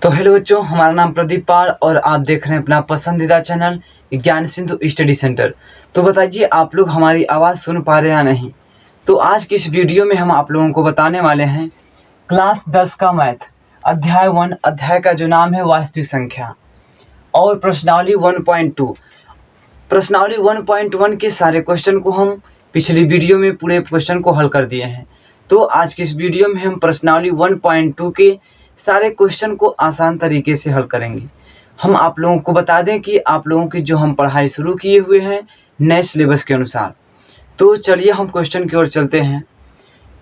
तो हेलो बच्चों, हमारा नाम प्रदीप पाल और आप देख रहे हैं अपना पसंदीदा चैनल ज्ञान सिंधु स्टडी सेंटर। तो बताइए आप लोग हमारी आवाज़ सुन पा रहे हैं या नहीं। तो आज की इस वीडियो में हम आप लोगों को बताने वाले हैं क्लास 10 का मैथ अध्याय 1 अध्याय का जो नाम है वास्तविक संख्या और प्रश्नावली 1.2। प्रश्नावली 1.1 के सारे क्वेश्चन को हम पिछली वीडियो में पूरे क्वेश्चन को हल कर दिए हैं। तो आज की इस वीडियो में हम प्रश्नावली 1.2 के सारे क्वेश्चन को आसान तरीके से हल करेंगे। हम आप लोगों को बता दें कि आप लोगों की जो हम पढ़ाई शुरू किए हुए हैं नए सिलेबस के अनुसार। तो चलिए हम क्वेश्चन की ओर चलते हैं।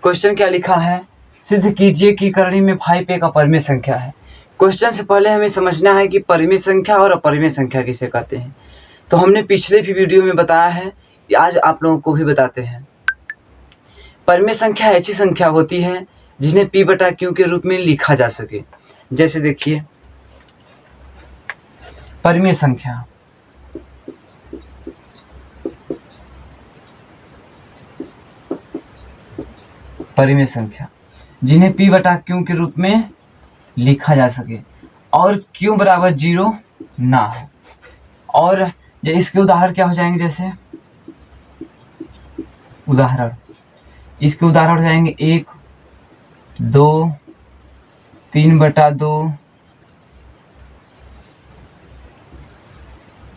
क्वेश्चन क्या लिखा है, सिद्ध कीजिए कि करणी में 5 एक अपरिमेय संख्या है। क्वेश्चन से पहले हमें समझना है कि परिमेय संख्या और अपरिमेय संख्या किसे कहते हैं। तो हमने पिछले भी वीडियो में बताया है, आज आप लोगों को भी बताते हैं। परिमेय संख्या ऐसी संख्या होती है जिन्हें P बटा Q के रूप में लिखा जा सके। जैसे देखिए परिमेय संख्या, परिमेय संख्या जिन्हें P बटा Q के रूप में लिखा जा सके और Q बराबर 0 ना हो। और इसके उदाहरण क्या हो जाएंगे, जैसे उदाहरण इसके उदाहरण हो जाएंगे 1, 2, 3 बटा 2,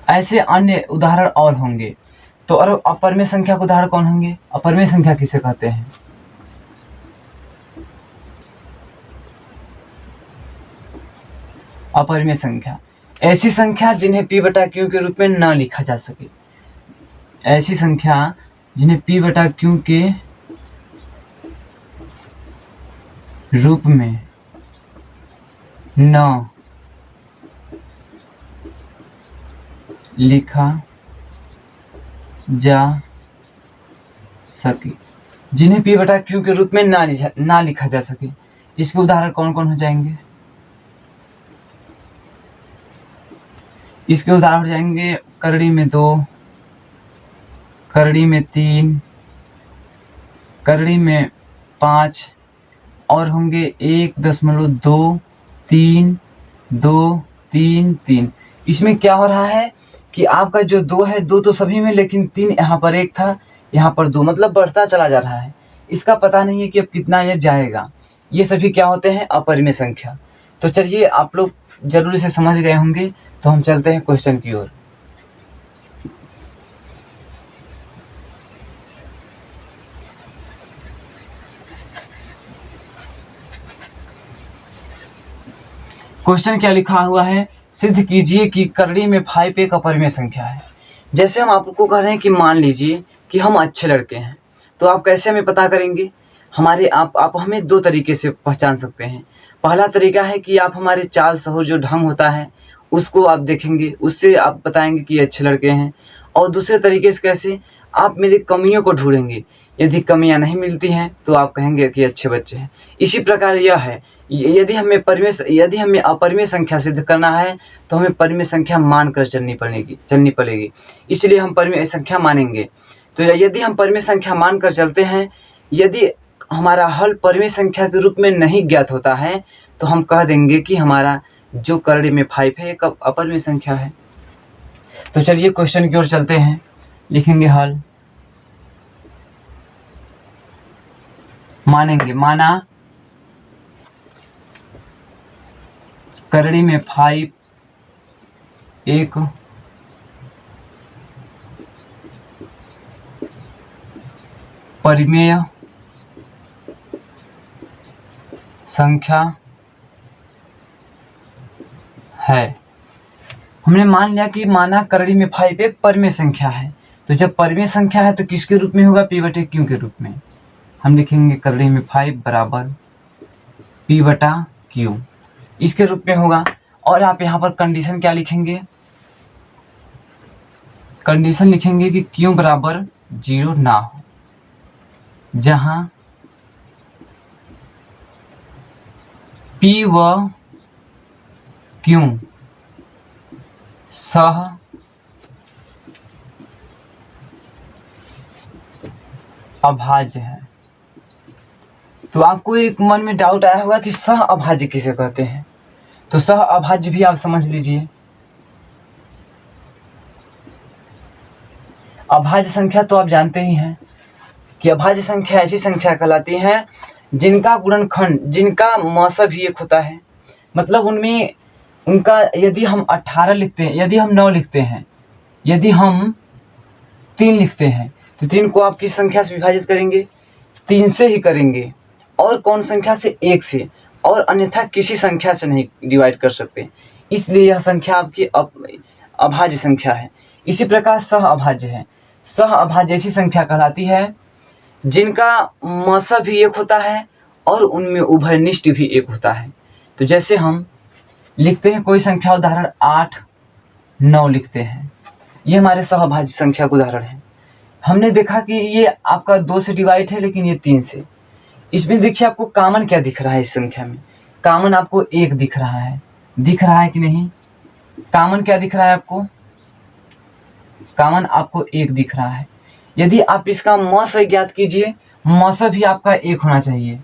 ऐसे अन्य उदाहरण और होंगे। तो और अपरिमेय संख्या के उदाहरण कौन होंगे, अपरिमेय संख्या किसे कहते हैं। अपरिमेय संख्या ऐसी संख्या जिन्हें P बटा Q के रूप में न लिखा जा सके। ऐसी संख्या जिन्हें P बटा Q के रूप में न लिखा जा सके, जिन्हें P बटा Q के रूप में ना लिखा जा सके। इसके उदाहरण कौन कौन हो जाएंगे, इसके उदाहरण हो जाएंगे करणी में 2, करणी में 3, करणी में 5 और होंगे 1.23333। इसमें क्या हो रहा है कि आपका जो 2 है, 2 तो सभी में, लेकिन 3 यहाँ पर 1 था, यहाँ पर 2, मतलब बढ़ता चला जा रहा है। इसका पता नहीं है कि अब कितना यह जाएगा। ये सभी क्या होते हैं, अपरिमेय संख्या। तो चलिए आप लोग जरूर इसे समझ गए होंगे। तो हम चलते हैं क्वेश्चन की ओर। क्वेश्चन क्या लिखा हुआ है, सिद्ध कीजिए कि करणी में 5 एक अपरिमेय संख्या है। जैसे हम आपको कह रहे हैं कि मान लीजिए कि हम अच्छे लड़के हैं, तो आप कैसे हमें पता करेंगे। आप हमें 2 तरीके से पहचान सकते हैं। पहला तरीका है कि आप हमारे चाल सहूर जो ढंग होता है उसको आप देखेंगे, उससे आप बताएंगे कि अच्छे लड़के हैं। और दूसरे तरीके से कैसे, आप मेरी कमियों को ढूंढेंगे। यदि कमियां नहीं मिलती हैं तो आप कहेंगे कि अच्छे बच्चे हैं। इसी प्रकार यह है, यदि हमें अपरिमेय संख्या सिद्ध करना है तो हमें परिमेय संख्या मानकर चलनी पड़ेगी। इसलिए हम परिमेय संख्या मानेंगे। तो यदि हम परिमेय संख्या मानकर चलते हैं, यदि हमारा हल परिमेय संख्या के रूप में नहीं ज्ञात होता है तो हम कह देंगे कि हमारा जो करणी में 5 है एक अपरिमेय संख्या है। तो चलिए क्वेश्चन की ओर चलते हैं, लिखेंगे हल। माना करणी में 5 एक परिमेय संख्या है। हमने मान लिया कि माना करणी में 5 एक परिमेय संख्या है। तो जब परिमेय संख्या है तो किसके रूप में होगा, P बटे Q के रूप में। हम लिखेंगे करणी में 5 बराबर P बटा Q, इसके रूप में होगा। और आप यहाँ पर कंडीशन क्या लिखेंगे, कंडीशन लिखेंगे कि Q बराबर 0 ना हो, जहां P व Q सह अभाज्य है। तो आपको एक मन में डाउट आया होगा कि सह अभाज्य किसे कहते हैं। तो सह अभाज्य भी आप समझ लीजिए। अभाज्य संख्या तो आप जानते ही हैं कि अभाज्य संख्या ऐसी संख्या कहलाती है जिनका गुणनखंड, जिनका मौसा भी एक होता है। मतलब उनमें उनका यदि हम 18 लिखते हैं, यदि हम 9 लिखते हैं, यदि हम 3 लिखते हैं, तो 3 को आप किस संख्या से विभाजित करेंगे? 3 से ही करेंगे। और कौन संख्या से? 1 से, और अन्यथा किसी संख्या से नहीं डिवाइड कर सकते। इसलिए यह संख्या आपकी अभाज्य संख्या है। इसी प्रकार सह अभाज्य है। सह अभाज्य ऐसी संख्या कहलाती है जिनका मौसा भी एक होता है और उनमें उभयनिष्ठ भी एक होता है। तो जैसे हम लिखते हैं कोई संख्या, उदाहरण 8, 9 लिखते हैं, ये हमारे सहअभाज्य संख्या का उदाहरण है। हमने देखा कि ये आपका 2 से डिवाइड है, लेकिन ये 3 से। इसमें देखिए आपको कॉमन क्या दिख रहा है? इस संख्या में कॉमन आपको 1 दिख रहा है। दिख रहा है कि नहीं? कॉमन क्या दिख रहा है आपको? कॉमन आपको 1 दिख रहा है। यदि आप इसका मौसा ज्ञात कीजिए, मौसा भी आपका 1 होना चाहिए।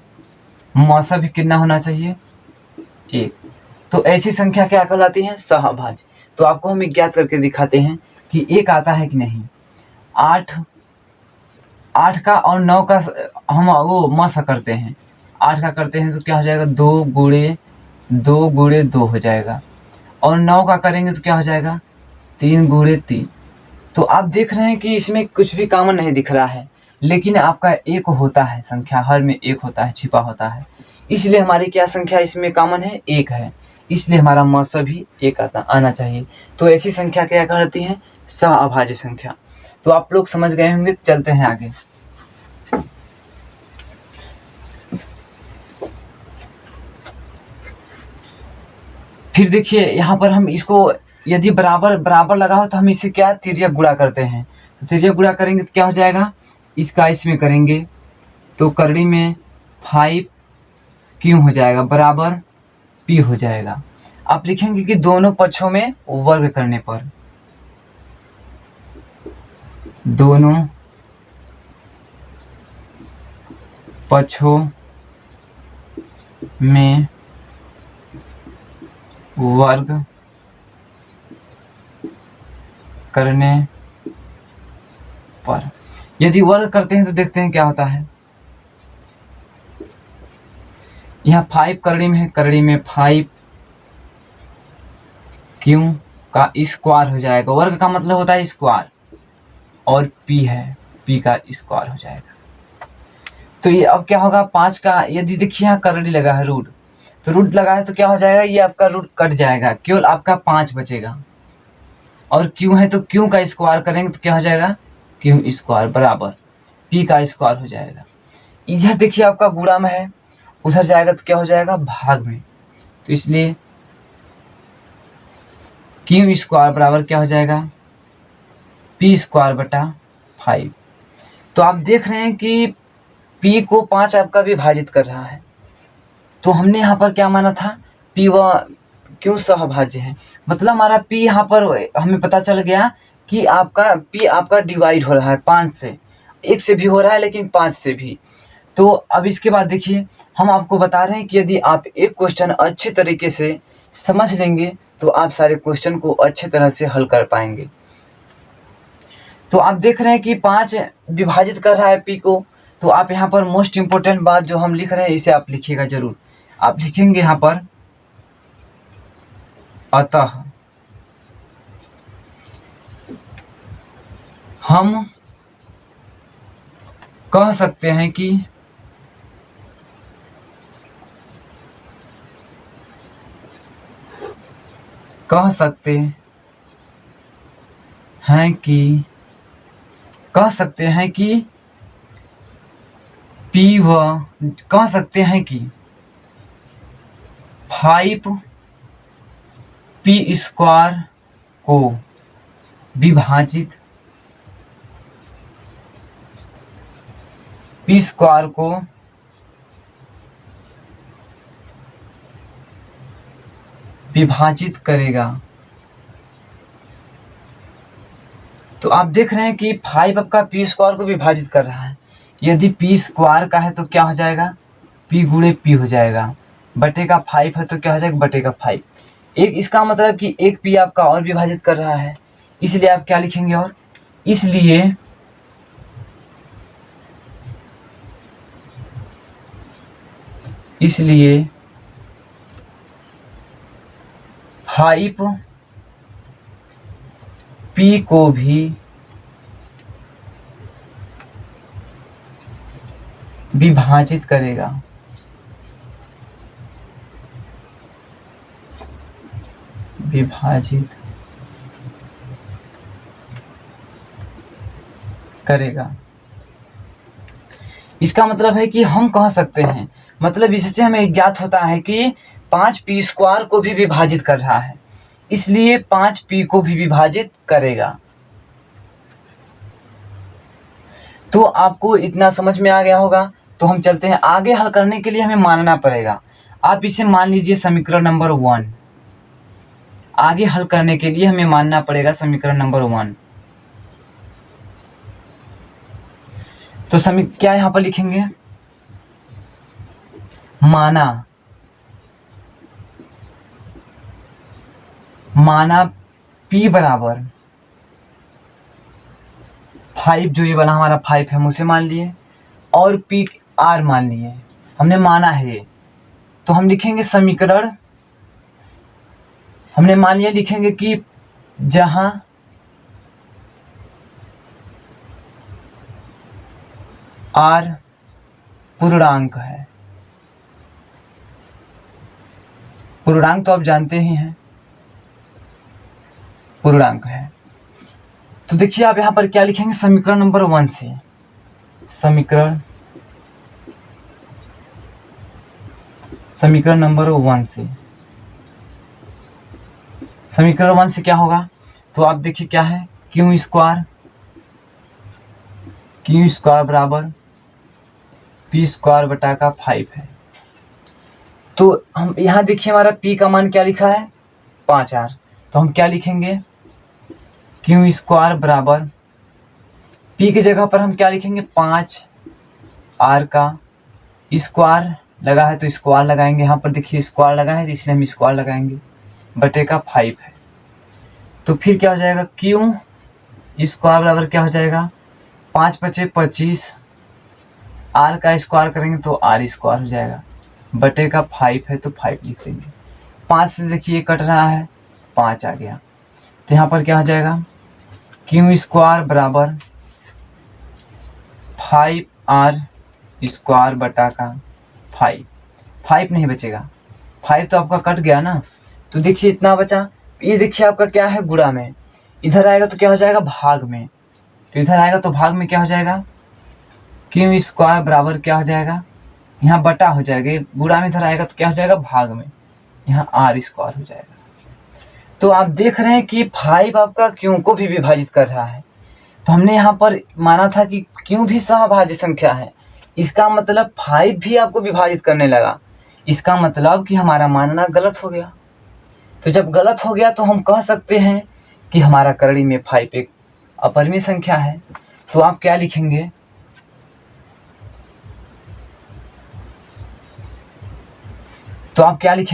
मौसा भी कितना होना चाहिए? 1। तो ऐसी संख्या क्या कहलाती है? सहअभाज्य। तो आपको हम ज्ञात करके दिखाते हैं कि 1 आता है कि नहीं। 8 का और 9 का हम वो मौसा करते हैं। 8 का करते हैं तो क्या हो जाएगा? 2 गुणे 2 हो जाएगा। और 9 का करेंगे तो क्या हो जाएगा? 3 गुणे 3। तो आप देख रहे हैं कि इसमें कुछ भी कॉमन नहीं दिख रहा है, लेकिन आपका 1 होता है। संख्या हर में 1 होता है, छिपा होता है। इसलिए हमारी क्या संख्या इसमें कॉमन है? 1 है। इसलिए हमारा मौसा भी 1 आना चाहिए। तो ऐसी संख्या क्या कहलाती है? सहअभाज्य संख्या। तो आप लोग समझ गए होंगे। चलते हैं आगे। फिर देखिए यहाँ पर हम इसको यदि बराबर बराबर लगा हो तो हम इसे क्या तिर्यक गुणा करते हैं। तो तिर्यक गुणा करेंगे तो क्या हो जाएगा? इसका इसमें करेंगे तो करड़ी में 5 क्यों हो जाएगा बराबर p हो जाएगा। आप लिखेंगे कि दोनों पक्षों में वर्ग करने पर, दोनों पक्षों में वर्ग करने पर। यदि वर्ग करते हैं तो देखते हैं क्या होता है। यहाँ 5 करड़ी में है, करड़ी में 5 क्यों का स्क्वायर हो जाएगा। वर्ग का मतलब होता है स्क्वायर, और p है, p का स्क्वायर हो जाएगा। तो ये अब क्या होगा? 5 का यदि देखिए यहाँ करड़ी लगा है रूट, तो रूट लगा है तो क्या हो जाएगा? ये आपका रूट कट जाएगा, केवल आपका 5 बचेगा। और क्यों है तो क्यों का स्क्वायर करेंगे तो क्या हो जाएगा? क्यों स्क्वायर बराबर p का स्क्वायर हो जाएगा। इधर देखिए आपका गुणा में है, उधर जाएगा तो क्या हो जाएगा? भाग में। तो इसलिए क्यों स्क्वायर बराबर क्या हो जाएगा? p स्क्वायर बटा 5। तो आप देख रहे हैं कि p को 5 आपका विभाजित कर रहा है। तो हमने यहाँ पर क्या माना था? p व क्यों सहअभाज्य है, मतलब हमारा p यहाँ पर हमें पता चल गया कि आपका p आपका डिवाइड हो रहा है 5 से। 1 से भी हो रहा है, लेकिन 5 से भी। तो अब इसके बाद देखिए हम आपको बता रहे हैं कि यदि आप एक क्वेश्चन अच्छे तरीके से समझ लेंगे तो आप सारे क्वेश्चन को अच्छे तरह से हल कर पाएंगे। तो आप देख रहे हैं कि 5 विभाजित कर रहा है p को। तो आप यहाँ पर मोस्ट इम्पोर्टेंट बात जो हम लिख रहे हैं इसे आप लिखिएगा जरूर। आप लिखेंगे यहाँ पर अतः हम कह सकते हैं कि कह सकते हैं कि p व कह सकते हैं कि 5p स्क्वायर को विभाजित p स्क्वायर को विभाजित करेगा। तो आप देख रहे हैं कि 5 आपका p स्क्वायर को विभाजित कर रहा है। यदि p स्क्वायर का है तो क्या हो जाएगा? p गुणे p हो जाएगा। बटे का 5 है तो क्या हो जाएगा बटे का 5। एक इसका मतलब कि एक पी आपका और विभाजित कर रहा है, इसलिए आप क्या लिखेंगे और इसलिए 5 पी को भी विभाजित करेगा। विभाजित करेगा इसका मतलब है कि हम कह सकते हैं, मतलब इससे हमें ज्ञात होता है कि 5p² को भी विभाजित कर रहा है, इसलिए 5p को भी विभाजित करेगा। तो आपको इतना समझ में आ गया होगा। तो हम चलते हैं आगे। हल करने के लिए हमें मानना पड़ेगा। आप इसे मान लीजिए समीकरण नंबर 1। आगे हल करने के लिए हमें मानना पड़ेगा समीकरण नंबर 1। तो क्या यहां पर लिखेंगे, माना p बराबर 5, जो ये वाला हमारा 5 है हम उसे मान लिए, और पी आर मान लिए, हमने माना है ये। तो हम लिखेंगे समीकरण, हमने मान लिया, लिखेंगे कि जहां आर पूर्णांक है, पूर्णांक तो आप जानते ही हैं, पूर्णांक है। तो देखिए आप यहां पर क्या लिखेंगे समीकरण नंबर 1 से, समीकरण नंबर 1 से, समीकरण 1 से क्या होगा, तो आप देखिए क्या है, क्यू² बराबर p² बटा का 5 है। तो हम यहाँ देखिए हमारा p का मान क्या लिखा है 5r, तो हम क्या लिखेंगे क्यू² बराबर p की जगह पर हम क्या लिखेंगे 5r का स्क्वायर लगा है तो स्क्वायर लगाएंगे, यहाँ पर देखिए स्क्वायर लगा है इसलिए हम स्क्वायर लगाएंगे, बटे का 5 है। तो फिर क्या हो जाएगा क्यू² बराबर क्या हो जाएगा 5 × 5 = 25, r का स्क्वायर करेंगे तो r² हो जाएगा, बटे का 5 है तो 5 लिख देंगे। 5 से देखिए कट रहा है 5 आ गया, तो यहाँ पर क्या हो जाएगा क्यू² बराबर 5r² बटा का 5 नहीं बचेगा, 5 तो आपका कट गया ना, तो देखिए इतना बचा। ये देखिए आपका क्या है गुणा में, इधर आएगा तो क्या हो जाएगा भाग में, तो इधर आएगा तो भाग में क्या हो जाएगा क्यू² बराबर क्या हो जाएगा, यहाँ बटा हो जाएगा, गुणा में इधर आएगा तो क्या हो जाएगा भाग में, यहाँ r² हो जाएगा। तो आप देख रहे हैं कि 5 आपका क्यू को भी विभाजित कर रहा है। तो हमने यहाँ पर माना था कि क्यू भी सहभाज्य संख्या है, इसका मतलब 5 भी आपको विभाजित करने लगा, इसका मतलब कि हमारा मानना गलत हो गया। तो जब गलत हो गया तो हम कह सकते हैं कि हमारा करड़ी में 5 एक अपरिमेय संख्या है। तो आप क्या लिखेंगे,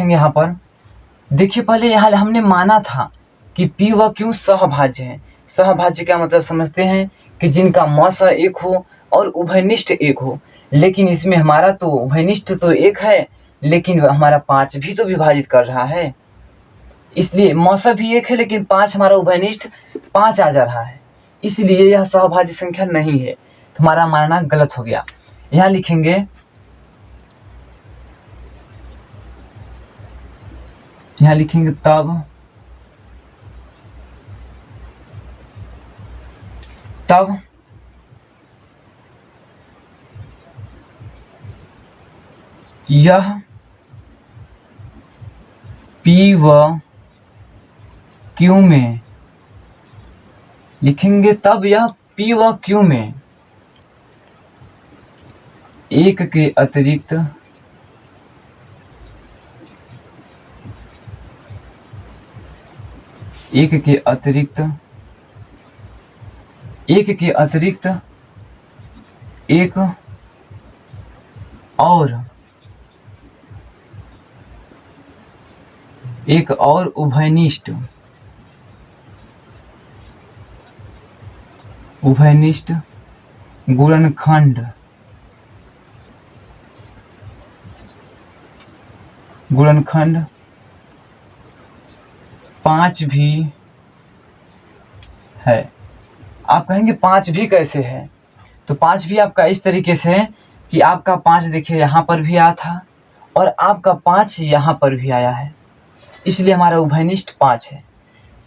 यहाँ पर देखिए पहले यहाँ हमने माना था कि p व q सहभाज्य है। सहभाज्य का मतलब समझते हैं कि जिनका मस एक हो और उभयनिष्ठ एक हो, लेकिन इसमें हमारा तो उभयनिष्ठ तो एक है, लेकिन हमारा 5 भी तो विभाजित कर रहा है, इसलिए मौसा भी एक है लेकिन 5 हमारा उभयनिष्ठ 5 आ जा रहा है, इसलिए यह सहभाज्य संख्या नहीं है। तो हमारा मानना गलत हो गया। यहाँ लिखेंगे, तब यह p व q में लिखेंगे, तब यह p व q में एक के अतिरिक्त एक और एक और उभयनिष्ठ गुणनखंड गुणनखंड 5 भी है। आप कहेंगे 5 भी कैसे है? तो 5 भी आपका इस तरीके से है कि आपका 5 देखिए यहाँ पर भी आया था और आपका 5 यहाँ पर भी आया है, इसलिए हमारा उभयनिष्ठ 5 है।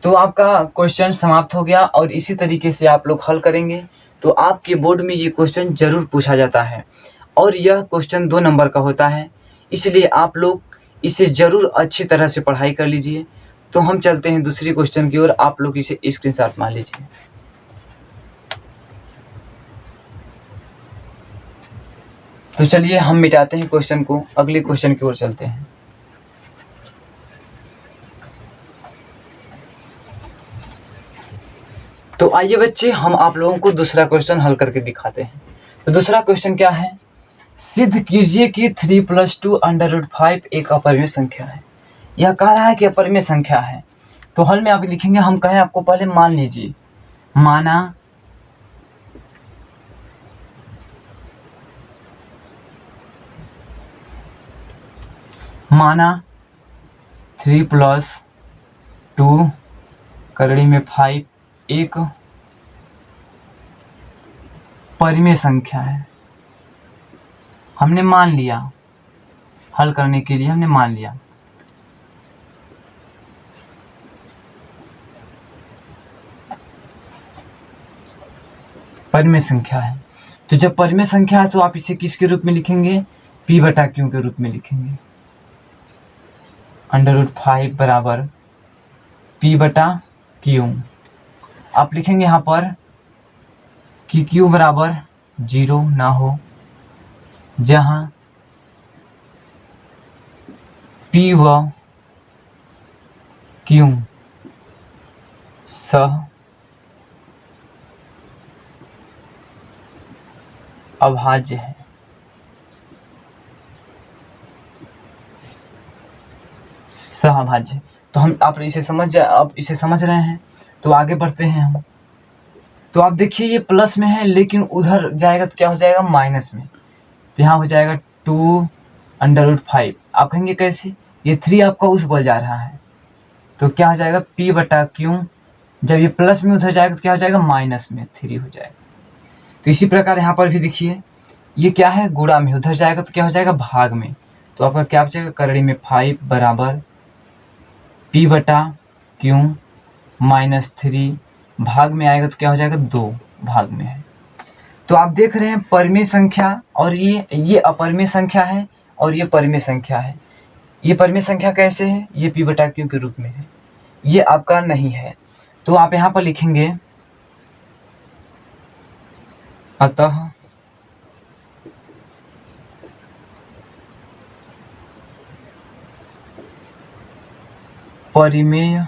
तो आपका क्वेश्चन समाप्त हो गया और इसी तरीके से आप लोग हल करेंगे तो आपके बोर्ड में ये क्वेश्चन जरूर पूछा जाता है और यह क्वेश्चन 2 नंबर का होता है, इसलिए आप लोग इसे ज़रूर अच्छी तरह से पढ़ाई कर लीजिए। तो हम चलते हैं दूसरी क्वेश्चन की ओर, आप लोग इसे स्क्रीनशॉट मार लीजिए। तो चलिए हम मिटाते हैं क्वेश्चन को, अगले क्वेश्चन की ओर चलते हैं। तो आइए बच्चे, हम आप लोगों को दूसरा क्वेश्चन हल करके दिखाते हैं। तो दूसरा क्वेश्चन क्या है? सिद्ध कीजिए कि 3 + 2 √5 एक अपरिमेय संख्या है। यह कह रहा है कि अपरिमेय संख्या है। तो हल में आप लिखेंगे, हम कहें आपको पहले मान लीजिए, माना 3 + 2 5 एक परिमेय संख्या है। हमने मान लिया, हल करने के लिए हमने मान लिया। परिमेय संख्या है। तो जब परिमेय संख्या है तो आप इसे किसके रूप में लिखेंगे? P/Q के रूप में लिखेंगे। √5 बराबर P/Q। आप लिखेंगे यहाँ पर कि Q बराबर 0 ना हो, जहाँ P व Q सह अभाज्य है। सहअभाज्य। तो हम आप इसे समझ रहे हैं। तो आगे बढ़ते हैं हम। तो आप देखिए ये प्लस में है लेकिन उधर जाएगा तो क्या हो जाएगा? माइनस में। तो यहाँ हो जाएगा 2 √5। आप कहेंगे कैसे? ये 3 आपका उस बल जा रहा है तो क्या हो जाएगा? P/Q। जब ये प्लस में उधर जाएगा तो क्या हो जाएगा? माइनस में 3 हो जाएगा। तो इसी प्रकार यहाँ पर भी देखिए, ये क्या है? गुणा में, उधर जाएगा तो क्या हो जाएगा? भाग में। तो आपका क्या बचेगा? करड़ी में 5 बराबर P/Q -3, भाग में आएगा तो क्या हो जाएगा? 2 भाग में है। तो आप देख रहे हैं परिमेय संख्या और ये अपरिमेय संख्या है और ये परिमेय संख्या है। ये परिमेय संख्या कैसे है? ये P/Q के रूप में है, ये आपका नहीं है। तो आप यहाँ पर लिखेंगे, अतः परिमेय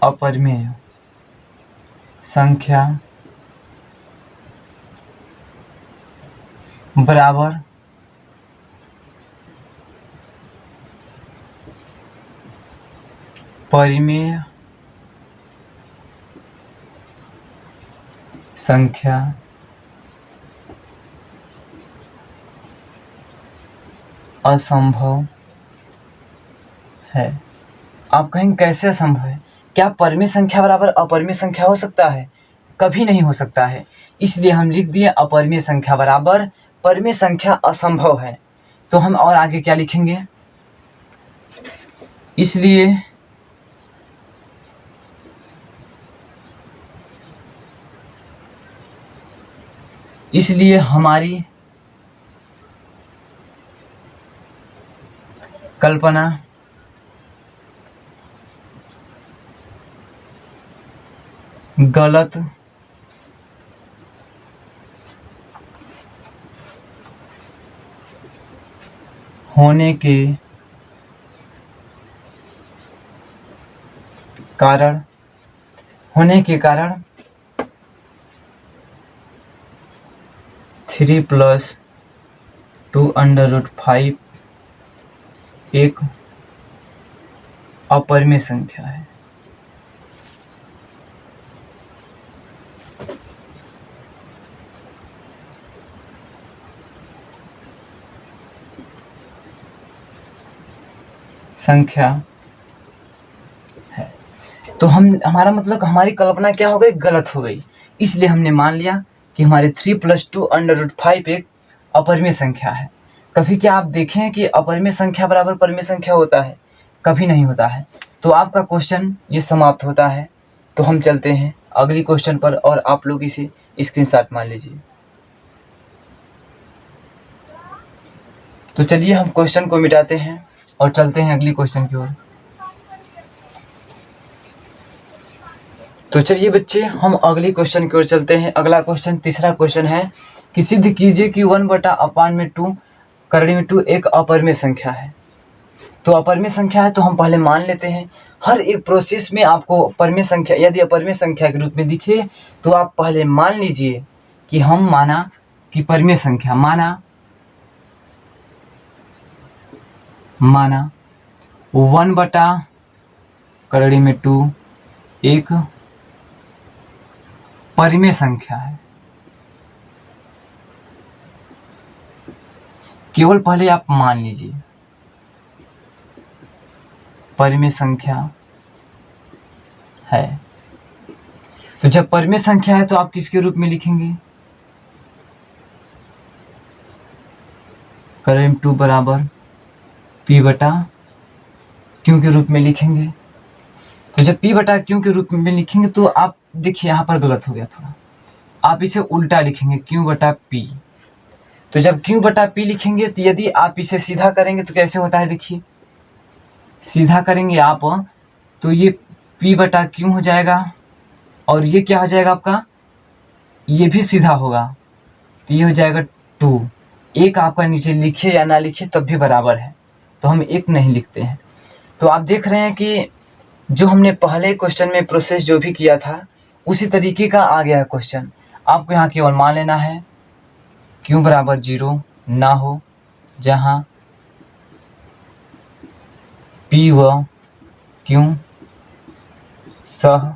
अपरिमेय संख्या बराबर परिमेय संख्या असंभव है। आप कहेंगे कैसे असंभव है? क्या परिमेय संख्या बराबर अपरिमेय संख्या हो सकता है? कभी नहीं हो सकता है। इसलिए हम लिख दिए अपरिमेय संख्या बराबर परिमेय संख्या असंभव है। तो हम और आगे क्या लिखेंगे? इसलिए हमारी कल्पना गलत होने के कारण 3 + 2 √5 एक अपरिमेय संख्या है। संख्या है। तो हमारा मतलब हमारी कल्पना क्या हो गई, गलत हो गई। इसलिए हमने मान लिया कि हमारे 3 + 2√5 एक अपरिमेय संख्या है। कभी क्या आप देखें कि अपरिमेय संख्या बराबर परिमेय संख्या होता है? कभी नहीं होता है। तो आपका क्वेश्चन ये समाप्त होता है। तो हम चलते हैं अगली क्वेश्चन पर और आप लोग इसे स्क्रीनशॉट मान लीजिए। तो चलिए हम क्वेश्चन को मिटाते हैं और चलते हैं अगली क्वेश्चन की ओर। तो चलिए बच्चे हम अगली क्वेश्चन की ओर चलते हैं। अगला क्वेश्चन तीसरा क्वेश्चन है कि सिद्ध कीजिए कि 1/2 करड़ी में 2 एक अपरिमेय संख्या है। तो अपरिमेय संख्या है तो हम पहले मान लेते हैं। हर एक प्रोसेस में आपको परिमेय संख्या यदि अपरिमेय संख्या के रूप में दिखे तो आप पहले मान लीजिए कि हम माना कि परिमेय संख्या माना 1/2 एक परिमेय संख्या है। केवल पहले आप मान लीजिए परिमेय संख्या है। तो जब परिमेय संख्या है तो आप किसके रूप में लिखेंगे? करड़ी में 2 बराबर p/q के रूप में लिखेंगे। तो जब p/q के रूप में लिखेंगे तो आप देखिए यहाँ पर गलत हो गया थोड़ा, आप इसे उल्टा लिखेंगे q/p। तो जब q/p लिखेंगे तो यदि आप इसे सीधा करेंगे तो कैसे होता है, देखिए सीधा करेंगे आप तो ये p/q हो जाएगा और ये क्या हो जाएगा आपका, ये भी सीधा होगा तो ये हो जाएगा 2। एक आपका नीचे लिखे या ना लिखे तब भी बराबर है, तो हम एक नहीं लिखते हैं। तो आप देख रहे हैं कि जो हमने पहले क्वेश्चन में प्रोसेस जो भी किया था उसी तरीके का आ गया है क्वेश्चन। आपको यहाँ केवल मान लेना है q = 0 ना हो, जहाँ p व q सह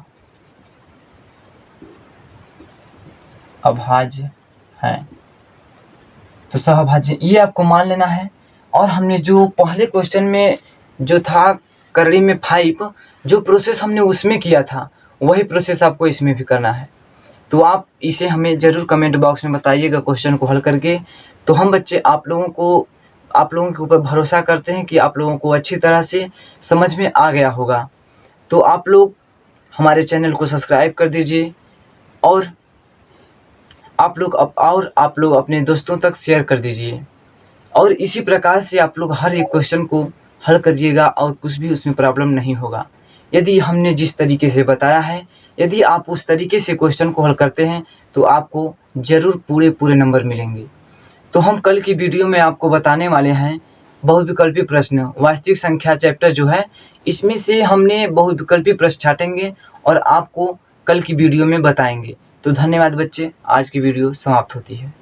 अभाज्य है। तो सहअभाज्य ये आपको मान लेना है। और हमने जो पहले क्वेश्चन में जो था करड़ी में 5 जो प्रोसेस हमने उसमें किया था वही प्रोसेस आपको इसमें भी करना है। तो आप इसे हमें ज़रूर कमेंट बॉक्स में बताइएगा क्वेश्चन को हल करके। तो हम बच्चे आप लोगों के ऊपर भरोसा करते हैं कि आप लोगों को अच्छी तरह से समझ में आ गया होगा। तो आप लोग हमारे चैनल को सब्सक्राइब कर दीजिए और आप लोग अपने दोस्तों तक शेयर कर दीजिए। और इसी प्रकार से आप लोग हर एक क्वेश्चन को हल करिएगा और कुछ भी उसमें प्रॉब्लम नहीं होगा। यदि हमने जिस तरीके से बताया है, यदि आप उस तरीके से क्वेश्चन को हल करते हैं तो आपको ज़रूर पूरे नंबर मिलेंगे। तो हम कल की वीडियो में आपको बताने वाले हैं बहुविकल्पी प्रश्न वास्तविक संख्या चैप्टर जो है, इसमें से हमने बहुविकल्पी प्रश्न छाटेंगे और आपको कल की वीडियो में बताएंगे। तो धन्यवाद बच्चे, आज की वीडियो समाप्त होती है।